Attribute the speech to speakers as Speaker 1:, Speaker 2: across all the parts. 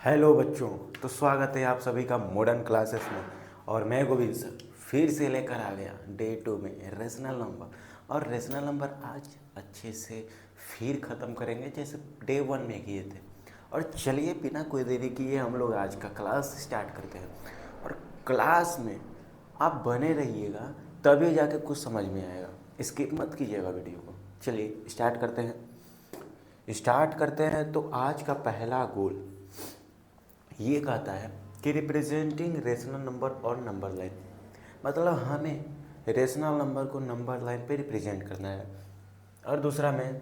Speaker 1: Hello बच्चों, तो स्वागत है आप सभी का मॉडर्न क्लासेस में। और मैं गोविंद सर फिर से लेकर आ गया डे 2 में रेशनल नंबर। और रेशनल नंबर आज अच्छे से फिर ख़त्म करेंगे जैसे डे 1 में किए थे। और चलिए बिना कोई देरी किए हम लोग आज का क्लास स्टार्ट करते हैं। और क्लास में आप बने रहिएगा, तभी जाके कुछ समझ में आएगा। स्किप मत कीजिएगा वीडियो को। चलिए स्टार्ट करते हैं। तो आज का पहला गोल ये कहता है कि रिप्रेजेंटिंग रेशनल नंबर और नंबर लाइन, मतलब हमें रेशनल नंबर को नंबर लाइन पे रिप्रेजेंट करना है। और दूसरा में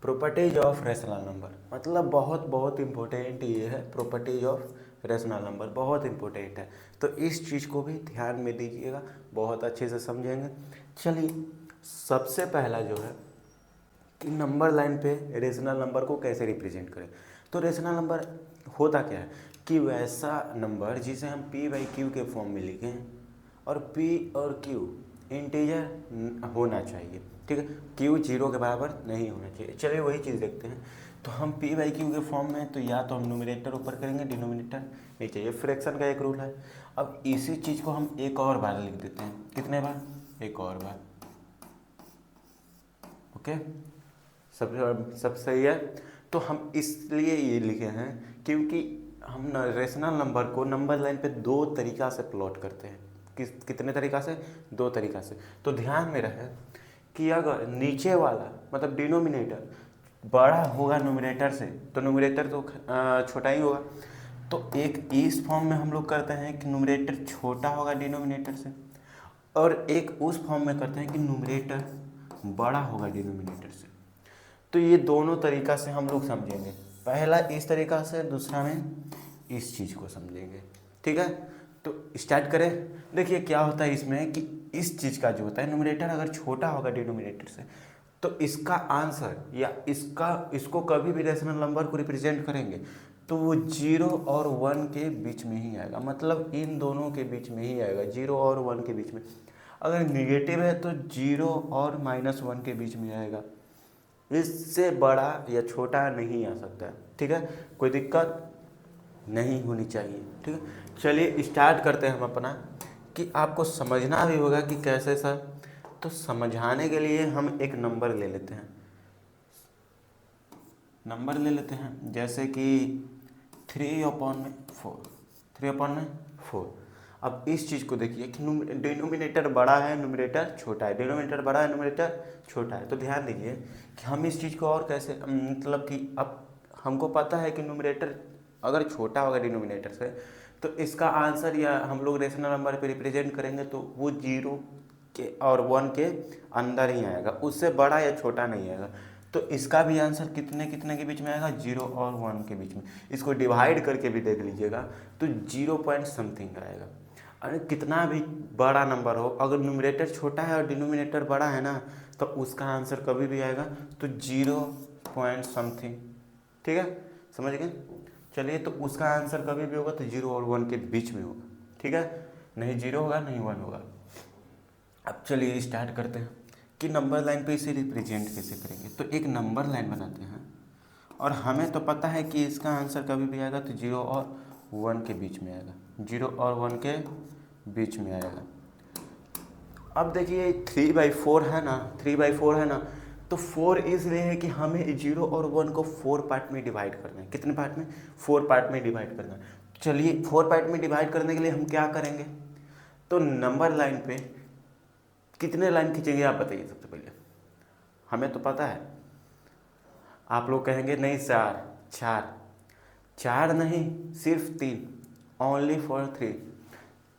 Speaker 1: प्रॉपर्टीज ऑफ रेशनल नंबर, मतलब बहुत इम्पोर्टेंट ये है। प्रॉपर्टीज ऑफ रेशनल नंबर बहुत इम्पोर्टेंट है, तो इस चीज़ को भी ध्यान में दीजिएगा, बहुत अच्छे से समझेंगे। चलिए सबसे पहला जो है कि नंबर लाइन पे रेशनल नंबर को कैसे रिप्रेजेंट करें। तो रेशनल नंबर होता क्या है कि वैसा नंबर जिसे हम p बाई क्यू के फॉर्म में लिखें, और p और q इंटीजर होना चाहिए, ठीक है। q 0 के बराबर नहीं होना चाहिए। चलिए वही चीज़ देखते हैं। तो हम p बाई क्यू के फॉर्म में, तो या तो हम न्यूमरेटर ऊपर करेंगे, डिनोमिनेटर नीचे। ये फ्रैक्शन का एक रूल है। अब इसी चीज़ को हम एक और बार लिख देते हैं। कितने बार? एक और बार। ओके, सब सही है। तो हम इसलिए ये लिखे हैं क्योंकि हम रेशनल नंबर को नंबर लाइन पे दो तरीक़ा से प्लॉट करते हैं। कितने तरीक़ा से? दो तरीक़ा से। तो ध्यान में रहे कि अगर नीचे वाला मतलब डिनोमिनेटर बड़ा होगा न्यूमरेटर से, तो न्यूमरेटर तो छोटा ही होगा। तो एक इस फॉर्म में हम लोग करते हैं कि न्यूमरेटर छोटा होगा डिनोमिनेटर से, और एक उस फॉर्म में करते हैं कि न्यूमरेटर बड़ा होगा डिनोमिनेटर से। तो ये दोनों तरीक़ा से हम लोग समझेंगे। पहला इस तरीक़ा से, दूसरा में इस चीज़ को समझेंगे, ठीक है। तो स्टार्ट करें। देखिए क्या होता है इसमें कि इस चीज़ का जो होता है, न्यूमरेटर अगर छोटा होगा डिनोमिनेटर से, तो इसका आंसर या इसको कभी भी रेशनल नंबर को रिप्रेजेंट करेंगे तो वो 0 और 1 के बीच में ही आएगा, मतलब इन दोनों के बीच में ही आएगा, 0 और 1 के बीच में। अगर निगेटिव है तो 0 और -1 के बीच में आएगा, इससे बड़ा या छोटा नहीं आ सकता है, ठीक है। कोई दिक्कत नहीं होनी चाहिए, ठीक है। चलिए स्टार्ट करते हैं हम अपना, कि आपको समझना भी होगा कि कैसे सर। तो समझाने के लिए हम एक नंबर ले लेते हैं, जैसे कि 3/4। 3/4। अब इस चीज़ को देखिए कि डिनोमिनेटर बड़ा है, न्यूमरेटर छोटा है, डिनोमिनेटर बड़ा है, न्यूमरेटर छोटा है। तो ध्यान दीजिए कि हम इस चीज़ को और कैसे, मतलब कि अब हमको पता है कि न्यूमरेटर अगर छोटा होगा डिनोमिनेटर से, तो इसका आंसर या हम लोग रेशनल नंबर पे रिप्रेजेंट करेंगे तो वो 0 के और 1 के अंदर ही आएगा, उससे बड़ा या छोटा नहीं आएगा। तो इसका भी आंसर कितने कितने के बीच में आएगा? 0 और 1 के बीच में। इसको डिवाइड करके भी देख लीजिएगा तो 0 पॉइंट समथिंग आएगा। अरे कितना भी बड़ा नंबर हो, अगर न्यूमरेटर छोटा है और डिनोमिनेटर बड़ा है ना, तो उसका आंसर कभी भी आएगा तो 0 पॉइंट समथिंग, ठीक है, समझ गए। चलिए तो उसका आंसर कभी भी होगा तो 0 और 1 के बीच में होगा, ठीक है, नहीं 0 होगा नहीं 1 होगा। अब चलिए स्टार्ट करते हैं कि नंबर लाइन पे इसे रिप्रेजेंट कैसे करेंगे। तो एक नंबर लाइन बनाते हैं, और हमें तो पता है कि इसका आंसर कभी भी आएगा तो 0 और 1 के बीच में आएगा, 0 और 1 के बीच में आएगा। अब देखिए 3/4 है ना, 3/4 है ना, तो 4 इसलिए है कि हमें 0 और 1 को 4 पार्ट में डिवाइड करना है। कितने पार्ट में? 4 पार्ट में डिवाइड करना है। चलिए 4 पार्ट में डिवाइड करने के लिए हम क्या करेंगे, तो नंबर लाइन पे कितने लाइन खींचेंगे आप बताइए सबसे पहले। हमें तो पता है, आप लोग कहेंगे नहीं सर, चार नहीं, सिर्फ 3, ओनली फॉर 3।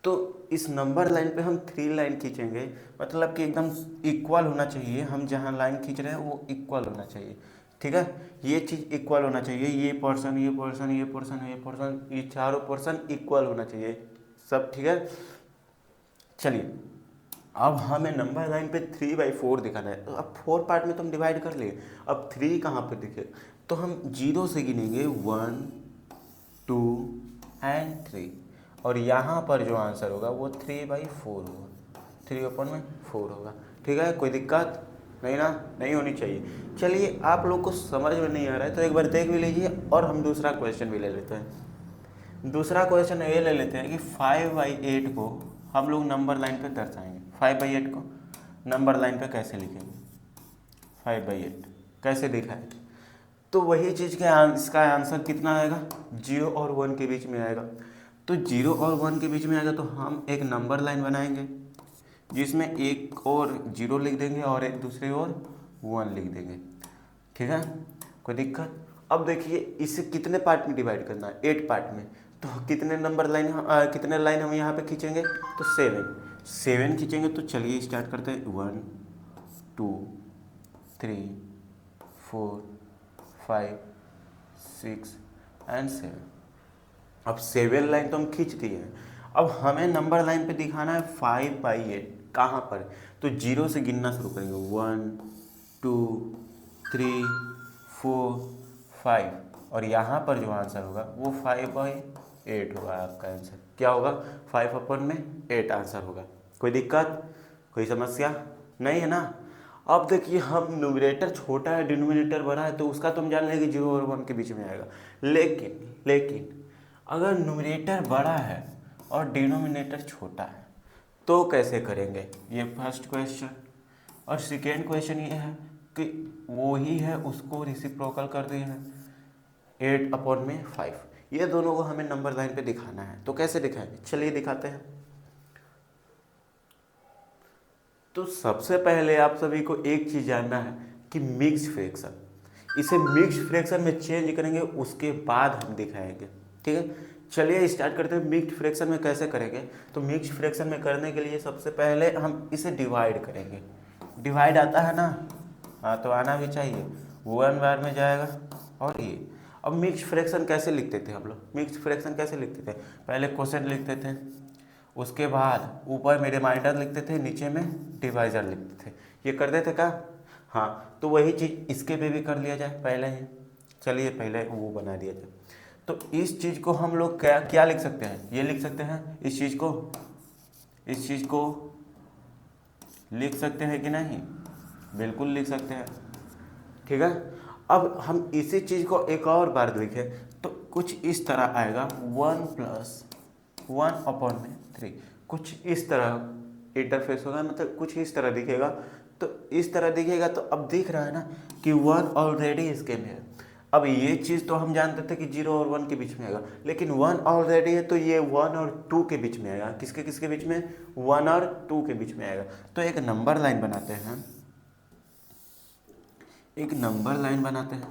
Speaker 1: तो इस नंबर लाइन पे हम 3 लाइन खींचेंगे, मतलब कि एकदम इक्वल होना चाहिए। हम जहाँ लाइन खींच रहे हैं वो इक्वल होना चाहिए, ठीक है। ये चीज़ इक्वल होना चाहिए, ये पोर्शन ये पोर्शन ये पोर्शन ये पोर्शन, ये चारों पोर्शन इक्वल होना चाहिए सब, ठीक है। चलिए अब हमें नंबर लाइन पे 3/4 दिखाना है। तो अब 4 पार्ट में तो हम डिवाइड कर लिए, अब 3 कहाँ पर दिखे, तो हम 0 से गिनेंगे 1 2 एंड 3, और यहाँ पर जो आंसर होगा वो 3/4 होगा, 3/4 होगा, ठीक है। कोई दिक्कत नहीं ना, नहीं होनी चाहिए। चलिए आप लोग को समझ में नहीं आ रहा है तो एक बार देख भी लीजिए, और हम दूसरा क्वेश्चन भी ले लेते हैं। दूसरा क्वेश्चन ये ले लेते हैं कि 5/8 को हम लोग नंबर लाइन पे दर्शाएंगे। 5/8 को नंबर लाइन पे कैसे लिखेंगे? 5/8 कैसे दिखाएंगे? तो वही चीज़ के इसका आंसर कितना आएगा? 0 और 1 के बीच में आएगा। तो 0 और 1 के बीच में आएगा तो हम एक नंबर लाइन बनाएंगे जिसमें एक और 0 लिख देंगे और एक दूसरे और 1 लिख देंगे। ठीक है, कोई दिक्कत? अब देखिए इसे कितने पार्ट में डिवाइड करना है? 8 पार्ट में। तो कितने नंबर लाइन कितने लाइन हम यहाँ पे खींचेंगे? तो 7 खींचेंगे। तो चलिए स्टार्ट करते हैं। 1 2 3 4 5 6 एंड 7। अब 7 लाइन तो हम खींच दिए हैं। अब हमें नंबर लाइन पे दिखाना है 5/8 कहाँ पर? तो 0 से गिनना शुरू करेंगे। 1 2 3 4 5 और यहाँ पर जो आंसर होगा वो 5/8 होगा। आपका आंसर क्या होगा? 5/8 आंसर होगा। कोई दिक्कत, कोई समस्या नहीं है ना? अब देखिए हम न्यूमरेटर छोटा है डिनोमिनेटर बड़ा है तो उसका तुम जान लेंगे 0 और 1 के बीच में आएगा। लेकिन अगर न्यूमरेटर बड़ा है और डिनोमिनेटर छोटा है तो कैसे करेंगे? ये फर्स्ट क्वेश्चन। और सेकेंड क्वेश्चन ये है कि वो ही है उसको रेसिप्रोकल कर दिए हैं 8/5। ये दोनों को हमें नंबर लाइन पे दिखाना है। तो कैसे दिखाएंगे? चलिए दिखाते हैं। तो सबसे पहले आप सभी को एक चीज़ जानना है कि मिक्स फ्रैक्शन, इसे मिक्स फ्रैक्शन में चेंज करेंगे उसके बाद हम दिखाएंगे। ठीक है, चलिए स्टार्ट करते हैं। मिक्स फ्रैक्शन में कैसे करेंगे? तो मिक्स फ्रैक्शन में करने के लिए सबसे पहले हम इसे डिवाइड करेंगे। डिवाइड आता है ना? हाँ, तो आना भी चाहिए। 1 बार में जाएगा और ये। अब मिक्स फ्रैक्शन कैसे लिखते थे हम लोग? मिक्स फ्रैक्शन कैसे लिखते थे? पहले क्वोशिएंट लिखते थे, उसके बाद ऊपर में रिमाइंडर लिखते थे, नीचे में डिवाइजर लिखते थे। ये करते थे क्या? हाँ, तो वही चीज़ इसके पे भी कर लिया जाए पहले ही। चलिए पहले वो बना दिया जाए। तो इस चीज़ को हम लोग क्या क्या लिख सकते हैं? ये लिख सकते हैं इस चीज़ को लिख सकते हैं कि नहीं? बिल्कुल लिख सकते हैं। ठीक है, अब हम इसी चीज़ को एक और बार लिखें तो कुछ इस तरह आएगा 1+1/3। कुछ इस तरह इंटरफेस होगा, मतलब कुछ इस तरह दिखेगा। तो इस तरह दिखेगा तो अब दिख रहा है ना कि 1 ऑलरेडी इसके में है। अब ये चीज़ तो हम जानते थे कि 0 और 1 के बीच में आएगा, लेकिन 1 ऑलरेडी है तो ये 1 और 2 के बीच में आएगा। किसके किसके बीच में? 1 और 2 के बीच में आएगा। तो एक नंबर लाइन बनाते हैं,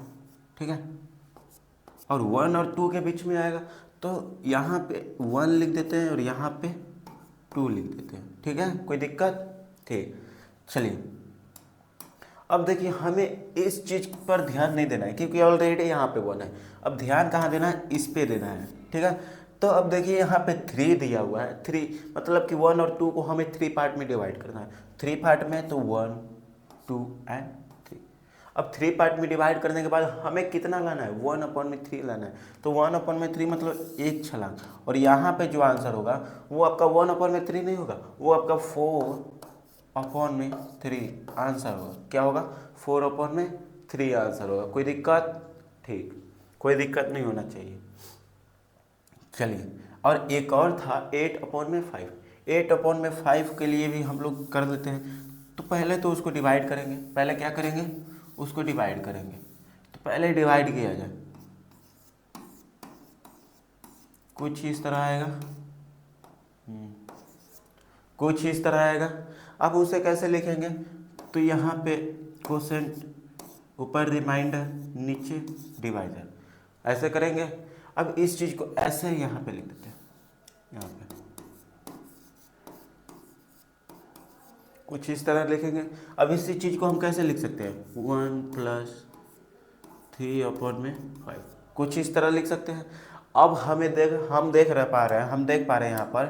Speaker 1: ठीक है, और 1 और 2 के बीच में आएगा तो यहाँ पे 1 लिख देते हैं और यहाँ पे 2 लिख देते हैं। ठीक है, कोई दिक्कत? ठीक, चलिए अब देखिए हमें इस चीज़ पर ध्यान नहीं देना है क्योंकि ऑलरेडी यहाँ पे 1 है। अब ध्यान कहाँ देना है? इस पे देना है। ठीक है, तो अब देखिए यहाँ पे 3 दिया हुआ है। 3 मतलब कि 1 और 2 को हमें 3 पार्ट में डिवाइड करना है। 3 पार्ट में तो 1 2 एंड 3। अब 3 पार्ट में डिवाइड करने के बाद हमें कितना लाना है? 1/3 लाना है। तो 1/3 मतलब एक छलांग। और यहाँ पे जो आंसर होगा वो आपका 1/3 नहीं होगा, वो आपका 4/3 आंसर होगा। क्या होगा? 4/3 आंसर होगा। कोई दिक्कत? ठीक, कोई दिक्कत नहीं होना चाहिए। चलिए, और एक और था 8/5। 8/5 के लिए भी हम लोग कर देते हैं। तो पहले तो उसको डिवाइड करेंगे। पहले क्या करेंगे? उसको डिवाइड करेंगे। तो पहले डिवाइड किया जाए, कुछ इस तरह आएगा, कुछ इस तरह आएगा। अब उसे कैसे लिखेंगे? तो यहाँ पे क्वोशिएंट, ऊपर रिमाइंडर, नीचे डिवाइडर, ऐसे करेंगे। अब इस चीज़ को ऐसे यहाँ पे लिख देते हैं, यहाँ पे कुछ इस तरह लिखेंगे। अब इसी चीज़ को हम कैसे लिख सकते हैं? 1+3/5, कुछ इस तरह लिख सकते हैं। अब हम देख पा रहे हैं यहाँ पर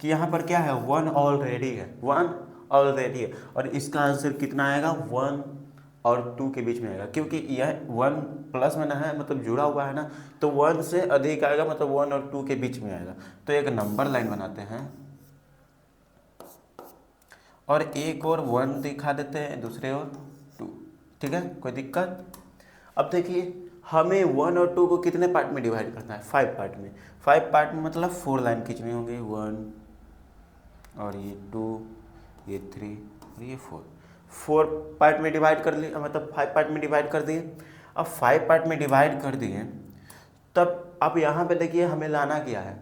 Speaker 1: कि यहाँ पर क्या है? 1 ऑलरेडी है, 1 ऑलरेडी है। और इसका आंसर कितना आएगा? 1 और 2 के बीच में आएगा, क्योंकि यह 1 प्लस में ना है, मतलब जुड़ा हुआ है ना, तो 1 से अधिक आएगा, मतलब 1 और 2 के बीच में आएगा। तो एक नंबर लाइन बनाते हैं और एक और 1 दिखा देते हैं, दूसरे और 2। ठीक है, कोई दिक्कत? अब देखिए हमें 1 और 2 को कितने पार्ट में डिवाइड करना है, 5 पार्ट में। 5 पार्ट में मतलब 4 लाइन खींचनी होंगे, 1 और ये 2, ये 3 और ये 4। 4 पार्ट में डिवाइड कर लिए, मतलब 5 पार्ट में डिवाइड कर दिए। अब 5 पार्ट में डिवाइड कर दिए, तब अब यहाँ पे देखिए हमें लाना क्या है,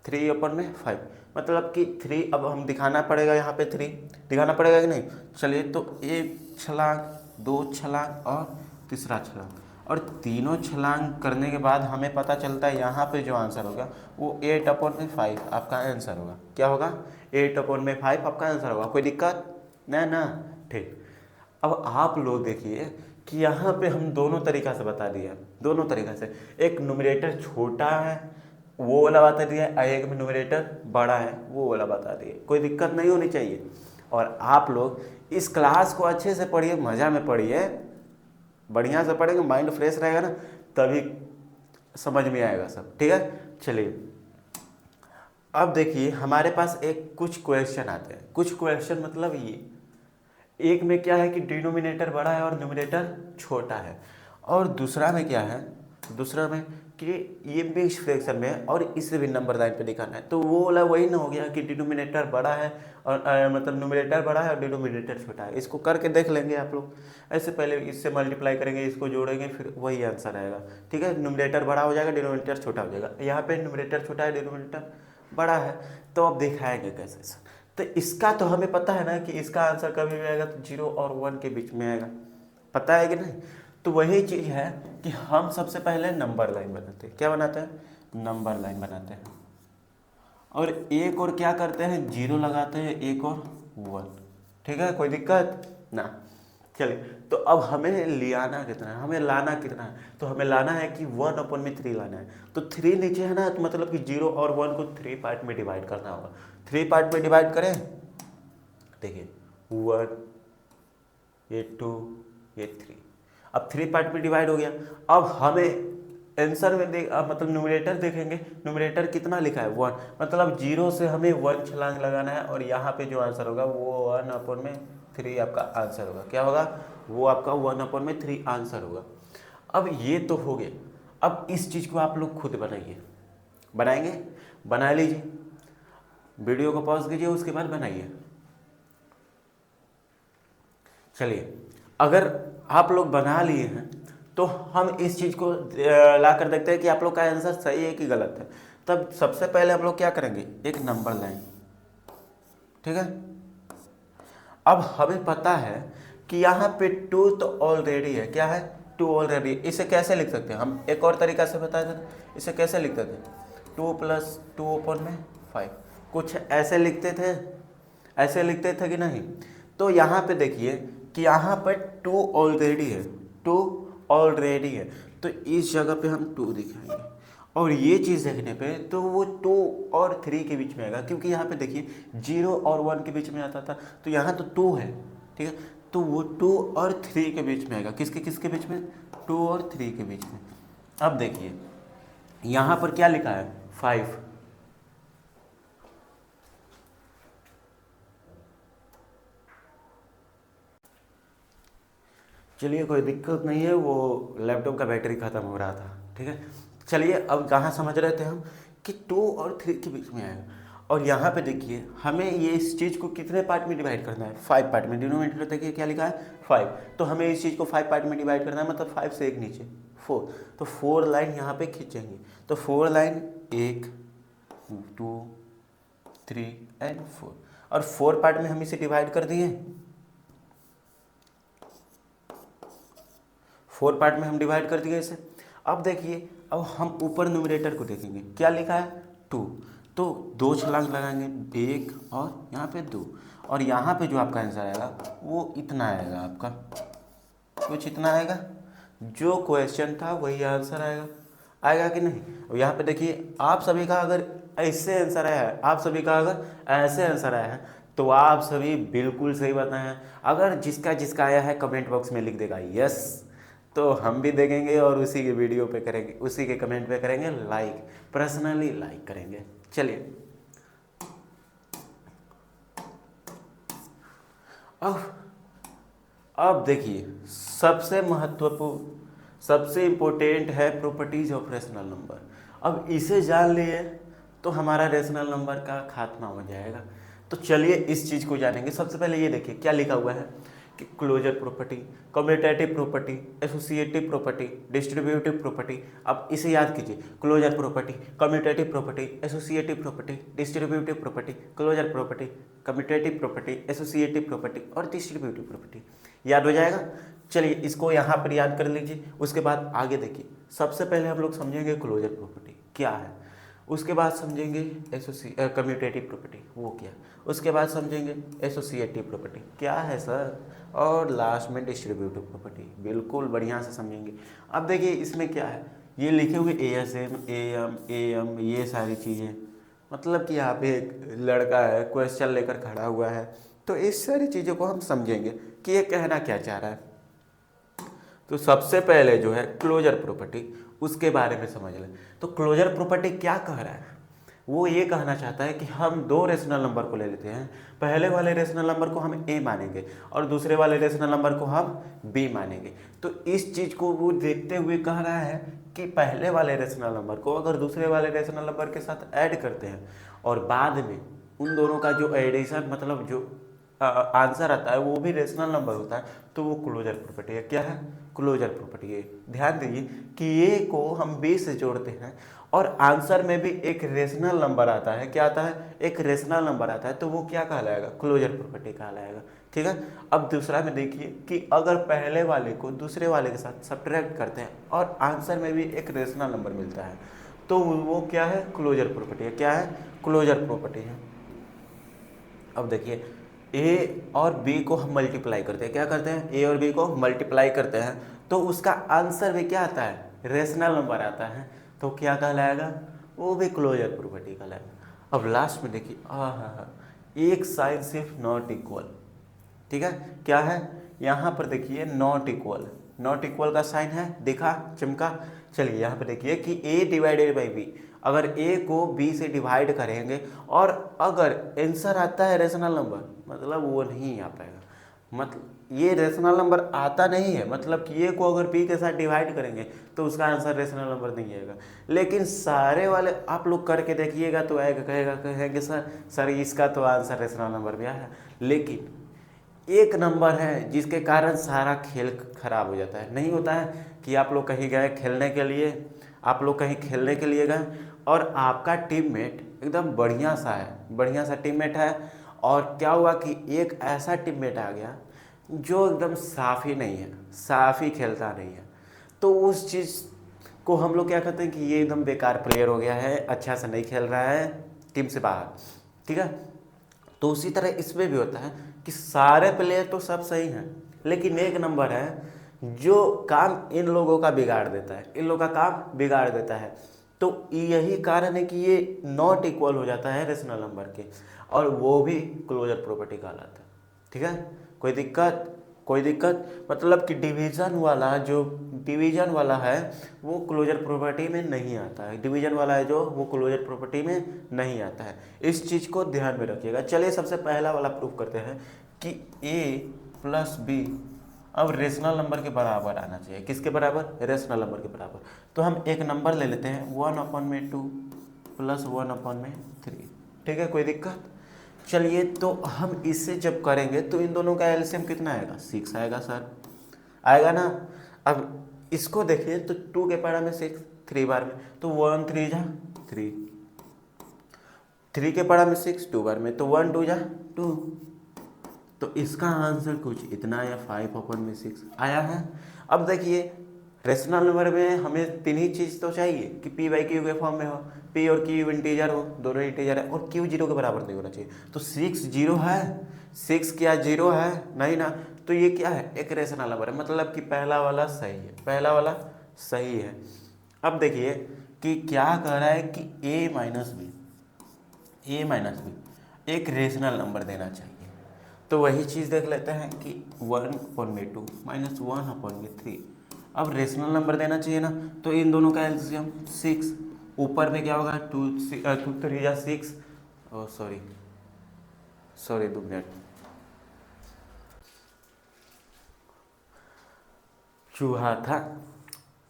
Speaker 1: 3/5, मतलब कि 3 अब हम दिखाना पड़ेगा, यहाँ पे 3 दिखाना पड़ेगा कि नहीं। चलिए, तो 1 छलांग, 2 छलांग और तीसरा छलांग, और तीनों छलांग करने के बाद हमें पता चलता है यहाँ पे जो आंसर होगा वो 8/5 आपका आंसर होगा। क्या होगा, 8/5 आपका आंसर होगा। कोई दिक्कत ना ना, ठीक। अब आप लोग देखिए कि यहाँ पे हम दोनों तरीक़ा से बता दिए, दोनों तरीक़ा से। एक न्यूमरेटर छोटा है वो वाला बता दिया, एक में न्यूमरेटर बड़ा है वो वाला बता दिए। कोई दिक्कत नहीं होनी चाहिए। और आप लोग इस क्लास को अच्छे से पढ़िए, मज़ा में पढ़िए, बढ़िया से पढ़ेंगे, माइंड फ्रेश रहेगा ना, तभी समझ में आएगा सब। ठीक है, चलिए अब देखिए हमारे पास कुछ क्वेश्चन आते हैं। कुछ क्वेश्चन मतलब ये, एक में क्या है कि डिनोमिनेटर बड़ा है और न्यूमरेटर छोटा है, और दूसरा में क्या है, दूसरा में कि ये मिक्स फ्रैक्शन में है और इसे भी नंबर लाइन पे दिखाना है। तो वो वाला वही ना हो गया कि डिनोमिनेटर बड़ा है और मतलब न्यूमरेटर बड़ा है और डिनोमिनेटर छोटा है। इसको करके देख लेंगे आप लोग। ऐसे पहले इससे मल्टीप्लाई करेंगे, इसको जोड़ेंगे, फिर वही आंसर आएगा। ठीक है, न्यूमरेटर बड़ा हो जाएगा, डिनोमिनेटर छोटा हो जाएगा। यहाँ पे न्यूमरेटर छोटा है, डिनोमिनेटर बड़ा है, तो अब दिखाएंगे कैसे। तो इसका तो हमें पता है ना कि इसका आंसर कभी भी आएगा तो 0 और 1 के बीच में आएगा, पता है कि नहीं। तो वही चीज़ है कि हम सबसे पहले नंबर लाइन बनाते हैं। क्या बनाते हैं, नंबर लाइन बनाते हैं, और एक और क्या करते हैं, 0 लगाते हैं, एक और 1। ठीक है, कोई दिक्कत ना। चलिए, तो अब हमें लियाना कितना है, हमें लाना कितना है, तो हमें लाना है कि 1/3 लाना है। तो 3 नीचे है ना, तो मतलब कि 0 और 1 को 3 पार्ट में डिवाइड करना होगा। 3 पार्ट में डिवाइड करें, देखिए 1, ये 2, ये 3। अब 3 पार्ट में डिवाइड हो गया। अब हमें आंसर में मतलब न्यूमरेटर देखेंगे, न्यूमरेटर कितना लिखा है, 1, मतलब 0 से हमें 1 छलांग लगाना है, और यहाँ पे जो आंसर होगा वो 1/3 आपका आंसर होगा। क्या होगा, वो आपका 1/3 आंसर होगा। अब ये तो हो गया। अब इस चीज़ को आप लोग खुद बनाइए, बनाएंगे, बना लीजिए, वीडियो को पॉज कीजिए, उसके बाद बनाइए। चलिए, अगर आप लोग बना लिए हैं तो हम इस चीज़ को ला कर देखते हैं कि आप लोग का आंसर सही है कि गलत है। तब सबसे पहले हम लोग क्या करेंगे, एक नंबर लाइन। ठीक है, अब हमें पता है कि यहाँ पे 2 तो ऑलरेडी है। क्या है, 2 ऑलरेडी। इसे कैसे लिख सकते हैं, हम एक और तरीका से बता दें, इसे कैसे लिख सकते हैं, 2 + 2/5। कुछ ऐसे लिखते थे, ऐसे लिखते थे कि नहीं। तो यहाँ पे देखिए कि यहाँ पर 2 ऑलरेडी है, 2 ऑलरेडी है, तो इस जगह पे हम 2 दिखाएंगे। और ये चीज़ देखने पे तो वो 2 और 3 के बीच में आएगा, क्योंकि यहाँ पे देखिए 0 और 1 के बीच में आता था, तो यहाँ तो 2 है। ठीक है, तो वो 2 और 3 के बीच में आएगा। किसके किसके बीच में, 2 और 3 के बीच में। अब देखिए यहाँ पर क्या लिखा है, 5। चलिए, कोई दिक्कत नहीं है, वो लैपटॉप का बैटरी ख़त्म हो रहा था। ठीक है, चलिए अब कहाँ समझ रहे थे हम कि 2 और 3 के बीच में आएगा। और यहाँ पे देखिए हमें ये इस चीज़ को कितने पार्ट में डिवाइड करना है, 5 पार्ट में। डिनोमिनेटर देखिए क्या लिखा है, 5। तो हमें इस चीज़ को 5 पार्ट में डिवाइड करना है, मतलब 5 से एक नीचे 4। तो 4 लाइन यहाँ पे खींचेंगे, तो 4 लाइन 1, 2, 3 एंड 4, और 4 पार्ट में हम इसे डिवाइड कर दिए। 4 पार्ट में हम डिवाइड कर दिए इसे। अब देखिए, अब हम ऊपर न्यूमरेटर को देखेंगे, क्या लिखा है, 2। तो 2 छलांग लगाएंगे, 1 और यहाँ पे 2, और यहाँ पे जो आपका आंसर आएगा वो इतना आएगा, आपका कुछ इतना आएगा। जो क्वेश्चन था वही आंसर आएगा, आएगा कि नहीं। और यहाँ पे देखिए आप सभी का अगर ऐसे आंसर आया है, आप सभी का अगर ऐसे आंसर आया है, तो आप सभी बिल्कुल सही बताए हैं। अगर जिसका जिसका आया है कमेंट बॉक्स में लिख देगा यस, तो हम भी देखेंगे और उसी के वीडियो पे करेंगे, उसी के कमेंट पे करेंगे लाइक, पर्सनली लाइक करेंगे। चलिए, अब देखिए सबसे महत्वपूर्ण सबसे इम्पोर्टेंट है प्रॉपर्टीज ऑफ रेशनल नंबर। अब इसे जान लिए तो हमारा रेशनल नंबर का खात्मा हो जाएगा। तो चलिए इस चीज़ को जानेंगे। सबसे पहले ये देखिए क्या लिखा हुआ है कि closure property, commutative property, associative property, distributive property. अब इसे याद कीजिए, closure property, commutative property, associative property, distributive property, closure property, commutative property, associative property और डिस्ट्रीब्यूटिव प्रॉपर्टी। याद हो जाएगा। चलिए इसको यहाँ पर याद कर लीजिए। उसके बाद आगे देखिए, सबसे पहले हम लोग समझेंगे क्लोजर प्रॉपर्टी क्या है, उसके बाद समझेंगे कम्यूटेटिव प्रॉपर्टी वो क्या, उसके बाद समझेंगे एसोसिएटिव प्रॉपर्टी क्या है सर, और लास्ट में डिस्ट्रीब्यूटिव प्रॉपर्टी। बिल्कुल बढ़िया से समझेंगे। अब देखिए इसमें क्या है, ये लिखे हुए एएसएम, एएम ये सारी चीज़ें, मतलब कि यहाँ पे एक लड़का है क्वेश्चन लेकर खड़ा हुआ है, तो इस सारी चीज़ों को हम समझेंगे कि ये कहना क्या चाह रहा है। तो सबसे पहले जो है क्लोजर प्रॉपर्टी, उसके बारे में समझ लें। तो क्लोजर प्रॉपर्टी क्या कह रहा है, वो ये कहना चाहता है कि हम दो रेशनल नंबर को ले लेते हैं, पहले वाले रेशनल नंबर को हम ए मानेंगे और दूसरे वाले रेशनल नंबर को हम बी मानेंगे। तो इस चीज़ को वो देखते हुए कह रहा है कि पहले वाले रेशनल नंबर को अगर दूसरे वाले रेशनल नंबर के साथ ऐड करते हैं और बाद में उन दोनों का जो एडिशन मतलब जो आंसर आता है वो भी रेशनल नंबर होता है, तो वो क्लोजर प्रॉपर्टी है। क्या है, क्लोजर प्रॉपर्टी है। ध्यान दीजिए कि ये को हम बी से जोड़ते हैं और आंसर में भी एक रेशनल नंबर आता है। क्या आता है, एक रेशनल नंबर आता है, तो वो क्या कहलाएगा, क्लोजर प्रॉपर्टी कहलाएगा। ठीक है। अब दूसरा में देखिए कि अगर पहले वाले को दूसरे वाले के साथ सब्ट्रैक्ट करते हैं और आंसर में भी एक रेशनल नंबर मिलता है, तो वो क्या है, क्लोजर प्रॉपर्टी है। क्या है, क्लोजर प्रॉपर्टी है। अब देखिए ए और बी को हम मल्टीप्लाई करते हैं, क्या करते हैं, ए और बी को मल्टीप्लाई करते हैं, तो उसका आंसर भी क्या आता है, रेशनल नंबर आता है, तो क्या कहलाएगा, वो भी क्लोजर प्रॉपर्टी कहलाएगा। अब लास्ट में देखिए एक साइन सिर्फ नॉट इक्वल। ठीक है, क्या है, यहाँ पर देखिए नॉट इक्वल, नॉट इक्वल का साइन है, दिखा चमका। चलिए यहाँ पर देखिए कि a डिवाइडेड बाई बी, अगर a को b से डिवाइड करेंगे और अगर आंसर आता है रेशनल नंबर, मतलब वो नहीं आ पाएगा, मतलब ये रेशनल नंबर आता नहीं है, मतलब कि a को अगर b के साथ डिवाइड करेंगे तो उसका आंसर रेशनल नंबर नहीं आएगा। लेकिन सारे वाले आप लोग करके देखिएगा तो आएगा, कहेंगे सर इसका तो आंसर रेशनल नंबर भी आया, लेकिन एक नंबर है जिसके कारण सारा खेल खराब हो जाता है। नहीं होता है कि आप लोग कहीं गए खेलने के लिए, आप लोग कहीं खेलने के लिए गए और आपका टीममेट एकदम बढ़िया सा है, बढ़िया सा टीममेट है, और क्या हुआ कि एक ऐसा टीममेट आ गया जो एकदम साफ ही नहीं है, साफ ही खेलता नहीं है, तो उस चीज़ को हम लोग क्या कहते हैं कि ये एकदम बेकार प्लेयर हो गया है, अच्छा से नहीं खेल रहा है, टीम से बाहर। ठीक है। तो उसी तरह इसमें भी होता है कि सारे प्लेयर तो सब सही हैं, लेकिन एक नंबर है जो काम इन लोगों का बिगाड़ देता है, इन लोगों का काम बिगाड़ देता है। तो यही कारण है कि ये नॉट इक्वल हो जाता है रेशनल नंबर के, और वो भी क्लोजर प्रॉपर्टी कहलाता है। ठीक है, कोई दिक्कत, कोई दिक्कत, मतलब कि डिवीजन वाला जो डिवीजन वाला है वो क्लोजर प्रॉपर्टी में नहीं आता है, डिवीजन वाला है जो वो क्लोजर प्रॉपर्टी में नहीं आता है। इस चीज़ को ध्यान में रखिएगा। चलिए सबसे पहला वाला प्रूफ करते हैं कि a प्लस बी अब रेशनल नंबर के बराबर आना चाहिए। किसके बराबर, रेशनल नंबर के बराबर। तो हम एक नंबर ले लेते हैं 1/2 प्लस 1/3। ठीक है, कोई दिक्कत। चलिए तो हम इससे जब करेंगे तो इन दोनों का एलसीएम कितना आएगा, 6 आएगा सर, आएगा ना। अब इसको देखिए तो 2 के पारा में 6 3 बार में, तो 1 3 जा 3, 3 के पारा में 6 2 बार में, तो 1 2 जा 2, तो इसका आंसर कुछ इतना आया 5/6 आया है। अब देखिए रेशनल नंबर में हमें तीन ही चीज़ तो चाहिए कि पी बाई क्यू के फॉर्म में हो, पी और क्यू इंटीजर हो, दोनों इंटीजर है, और क्यू 0 के बराबर नहीं होना चाहिए। तो 6 0 है, 6 क्या 0 है, नहीं ना, तो ये क्या है, एक रेशनल नंबर है, मतलब कि पहला वाला सही है, पहला वाला सही है। अब देखिए कि क्या कह रहा है कि a माइनस बी एक रेशनल नंबर देना चाहिए। तो वही चीज़ देख लेते हैं कि 1/2 माइनस 1/3, अब रेशनल नंबर देना चाहिए ना, तो इन दोनों का एलसीएम 6, ऊपर में क्या होगा 2 3 या 6, सॉरी 2 मिनट, चूहा था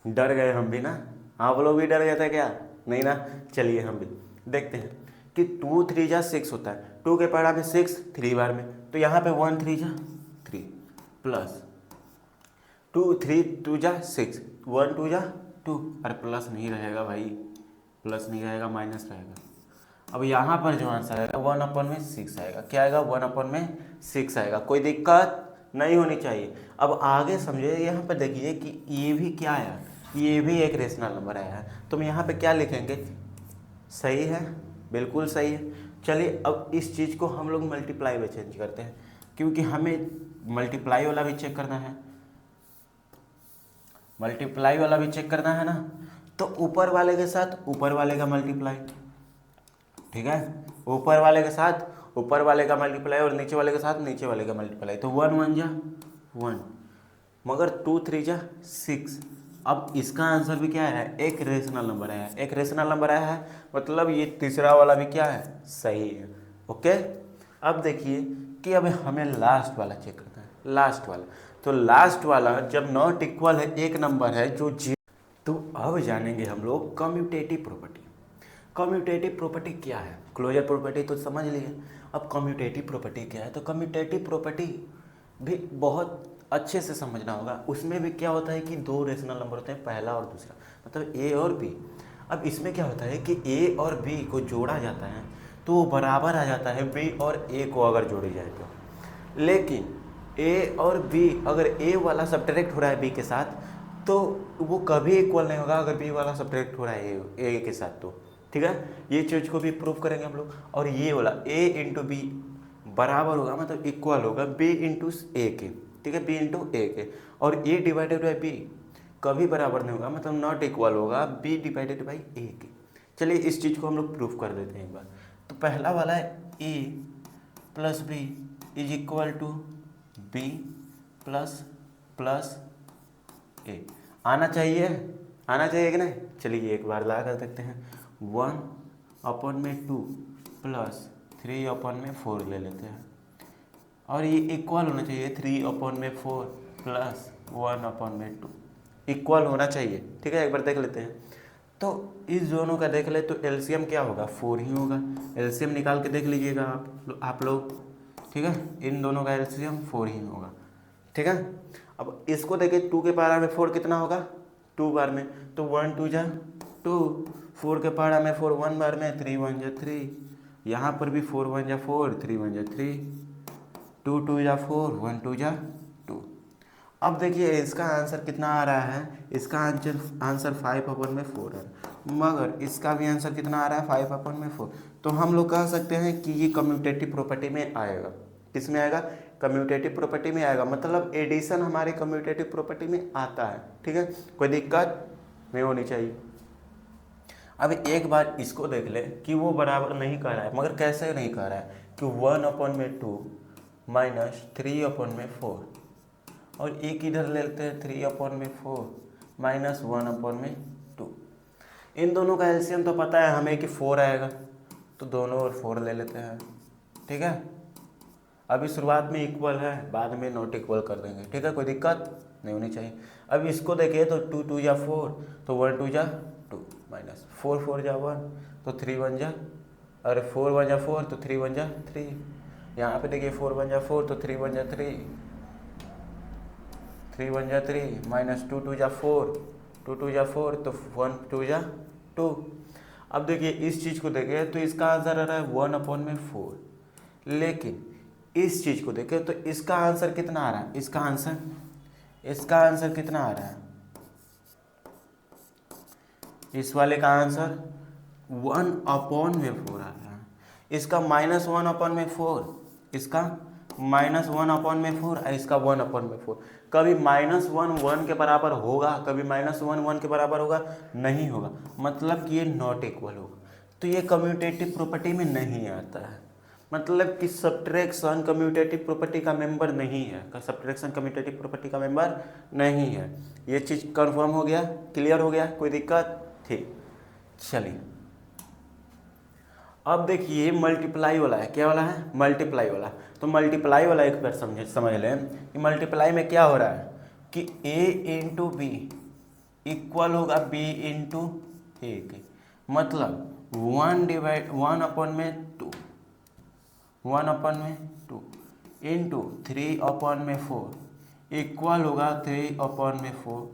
Speaker 1: डर गए हम भी ना, आप लोग भी डर गए थे क्या? नहीं ना। चलिए हम भी देखते हैं कि 2 3 जा 6 होता है, 2 के पहाड़ा में 6 3 बार में, तो यहाँ पे 1 3 जा 3 प्लस 2 3 2 जा 6 1 2 जा 2, अरे प्लस नहीं रहेगा भाई, प्लस नहीं रहेगा, माइनस रहेगा। अब यहाँ पर जो आंसर आएगा 1/6 आएगा। क्या आएगा? 1/6 आएगा। कोई दिक्कत नहीं होनी चाहिए। अब आगे समझिए, यहाँ पर देखिए कि ये भी क्या है, ये भी एक रेशनल नंबर आया है, तो हम यहाँ पे क्या लिखेंगे? सही है, बिल्कुल सही है। चलिए अब इस चीज़ को हम लोग मल्टीप्लाई में चेंज करते हैं, क्योंकि हमें मल्टीप्लाई वाला भी चेक करना है, मल्टीप्लाई वाला भी चेक करना है ना। तो ऊपर वाले के साथ ऊपर वाले का मल्टीप्लाई, ठीक है, ऊपर वाले के साथ ऊपर वाले का मल्टीप्लाई और नीचे वाले के साथ नीचे वाले का मल्टीप्लाई, तो 1 1 जा 1, मगर 2 3 जा 6। अब इसका आंसर भी क्या है? एक रेशनल नंबर आया है, एक रेशनल नंबर आया है, मतलब ये तीसरा वाला भी क्या है? सही है। ओके, अब देखिए कि अब हमें लास्ट वाला चेक करना है, लास्ट वाला। तो लास्ट वाला जब नॉट इक्वल है, एक नंबर है जो जी, तो अब जानेंगे हम लोग कम्यूटेटिव प्रॉपर्टी। कम्यूटेटिव प्रॉपर्टी क्या है? क्लोजर प्रॉपर्टी तो समझ लिए, अब कम्यूटेटिव प्रॉपर्टी क्या है? तो कम्यूटेटिव प्रॉपर्टी भी बहुत अच्छे से समझना होगा। उसमें भी क्या होता है कि दो रेशनल नंबर होते हैं, पहला और दूसरा, मतलब ए और बी। अब इसमें क्या होता है कि ए और बी को जोड़ा जाता है तो वो बराबर आ जाता है बी और ए को अगर जोड़ी जाए तो। लेकिन ए और बी, अगर ए वाला सब्ट्रैक्ट हो रहा है बी के साथ, तो वो कभी इक्वल नहीं होगा अगर बी वाला सब्ट्रैक्ट हो रहा है ए के साथ तो। ठीक है, ये चीज़ को भी प्रूव करेंगे हम लोग। और ये वाला ए इंटू बी बराबर होगा, मतलब इक्वल होगा बी इंटू ए के, ठीक है, बी इंटू ए के। और ए डिवाइडेड बाई बी कभी बराबर नहीं होगा, मतलब नॉट इक्वल होगा बी डिवाइडेड बाई ए के। चलिए इस चीज़ को हम लोग प्रूफ कर देते हैं एक बार। तो पहला वाला है A plus B is equal to B plus plus A. आना चाहिए, आना चाहिए कि नहीं? चलिए एक बार ला कर देखते हैं। 1/2 प्लस 3/4 ले लेते हैं, और ये इक्वल होना चाहिए 3/4 प्लस 1/2, इक्वल होना चाहिए। ठीक है, एक बार देख लेते हैं। तो इस दोनों का देख ले तो एलसीएम क्या होगा? 4 ही होगा। एलसीएम निकाल के देख लीजिएगा आप लोग, ठीक है, इन दोनों का एलसीएम 4 ही होगा। ठीक है, अब इसको देखिए 2 के पारा में 4 कितना होगा? 2 बार में, तो 1 2 जा 2, 4 के पारा में 4 1 बार में, 3 1 जा 3, यहाँ पर भी 4 1 जा 4, 3 1 जा 3, 2 2 जा 4, 1 2 जा 2। अब देखिए इसका आंसर कितना आ रहा है? इसका आंसर 5/4 है, मगर इसका भी आंसर कितना आ रहा है? 5/4। तो हम लोग कह सकते हैं कि ये कम्यूटेटिव प्रॉपर्टी में आएगा। किस में आएगा? कम्यूटेटिव प्रॉपर्टी में आएगा, मतलब एडिशन हमारे कम्यूटेटिव प्रॉपर्टी में आता है। ठीक है, कोई दिक्कत नहीं होनी चाहिए। अब एक बार इसको देख ले कि वो बराबर नहीं कर रहा है, मगर कैसे नहीं कर रहा है? कि 1/2 माइनस 3/4, और एक इधर ले लेते हैं 3/4 माइनस 1/2। इन दोनों का एलसीएम तो पता है हमें कि 4 आएगा, तो दोनों और 4 ले लेते हैं। ठीक है, अभी शुरुआत में इक्वल है, बाद में नॉट इक्वल कर देंगे। ठीक है, कोई दिक्कत नहीं होनी चाहिए। अब इसको देखिए तो 2 2 जा 4, तो 1 2 जा 2, माइनस 4 4 जा 1, तो 3 1 जा, अरे 4 1 जा 4, तो 3 1 जा 3। यहाँ पे देखिए 4 1 जा 4, तो 3 1 जा 3, 3 1 जा 3, माइनस 2 2 जा 4, 2 2 जा 4, तो 1 2 जा 2। अब देखिए इस चीज़ को देखिए तो इसका आंसर आ रहा है 1/4, लेकिन इस चीज़ को देखें तो इसका आंसर कितना आ रहा है? इसका आंसर कितना आ रहा है? इस वाले का आंसर 1/4 आ रहा है। इसका -1/4, इसका -1/4, इसका 1/4। कभी -1 1 के बराबर होगा, कभी -1 1 के बराबर होगा, नहीं होगा, मतलब कि ये नॉट इक्वल होगा। तो ये कम्यूटेटिव प्रॉपर्टी में नहीं आता है, मतलब कि सब्ट्रैक्शन कम्यूटेटिव प्रॉपर्टी का मेंबर नहीं है, सब्ट्रैक्शन कम्यूटेटिव प्रॉपर्टी का मेंबर नहीं है। ये चीज़ कंफर्म हो गया, क्लियर हो गया, कोई दिक्कत? ठीक, चलिए अब देखिए मल्टीप्लाई वाला है। क्या वाला है? मल्टीप्लाई वाला। तो मल्टीप्लाई वाला एक बार समझ लें कि मल्टीप्लाई में क्या हो रहा है कि a इंटू बी इक्वल होगा बी इंटू ए के, मतलब 1/2 इंटू 3/4 इक्वल होगा 3/4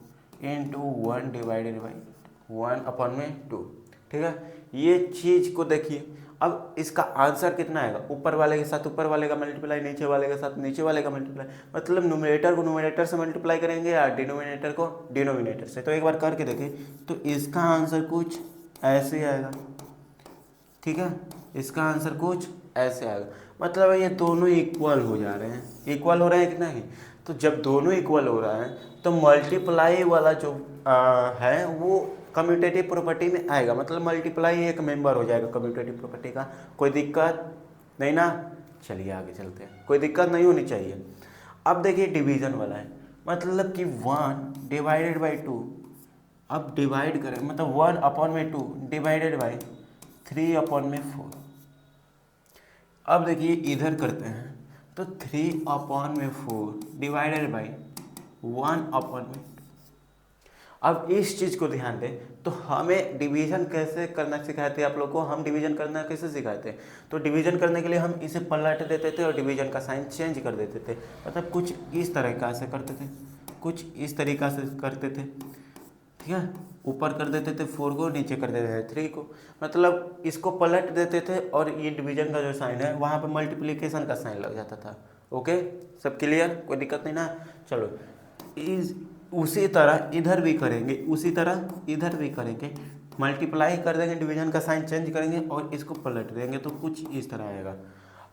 Speaker 1: इंटू 1/1/2। ठीक है, ये चीज़ को देखिए। अब इसका आंसर कितना आएगा, ऊपर वाले के साथ ऊपर वाले का मल्टीप्लाई, नीचे वाले के साथ नीचे वाले का मल्टीप्लाई, मतलब न्यूमरेटर को न्यूमरेटर से मल्टीप्लाई करेंगे या डिनोमिनेटर को डिनोमिनेटर से। तो एक बार करके देखें, तो इसका आंसर कुछ ऐसे आएगा। ठीक है, इसका आंसर कुछ ऐसे आएगा, मतलब ये दोनों इक्वल हो जा रहे हैं। इक्वल हो रहे हैं कि नहीं? तो जब दोनों इक्वल हो रहा है तो मल्टीप्लाई वाला जो है वो कम्यूटेटिव प्रॉपर्टी में आएगा, मतलब मल्टीप्लाई एक मेंबर हो जाएगा कम्यूटेटिव प्रॉपर्टी का। कोई दिक्कत नहीं ना? चलिए आगे चलते हैं, कोई दिक्कत नहीं होनी चाहिए। अब देखिए डिवीजन वाला है, मतलब कि 1/2, अब डिवाइड करें, मतलब 1/2 डिवाइडेड बाई 3/4। अब देखिए इधर करते हैं, तो 3/4 डिवाइडेड बाई 1/2। अब इस चीज़ को ध्यान दें, तो हमें डिवीजन कैसे करना सिखाए थे आप लोग को? हम डिवीजन करना कैसे सिखाए थे? तो डिवीजन करने के लिए हम इसे पलट देते थे और डिवीजन का साइन चेंज कर देते थे, मतलब कुछ इस तरीका से करते थे, कुछ इस तरीका से करते थे। ठीक है, ऊपर कर देते थे 4 को, नीचे कर देते थे 3 को, मतलब इसको पलट देते थे और ये डिवीजन का जो साइन है वहाँ पे मल्टीप्लिकेशन का साइन लग जाता था। ओके, सब क्लियर? कोई दिक्कत नहीं ना? चलो उसी तरह इधर भी करेंगे, उसी तरह इधर भी करेंगे, मल्टीप्लाई कर देंगे, डिवीजन का साइन चेंज करेंगे और इसको पलट देंगे, तो कुछ इस तरह आएगा।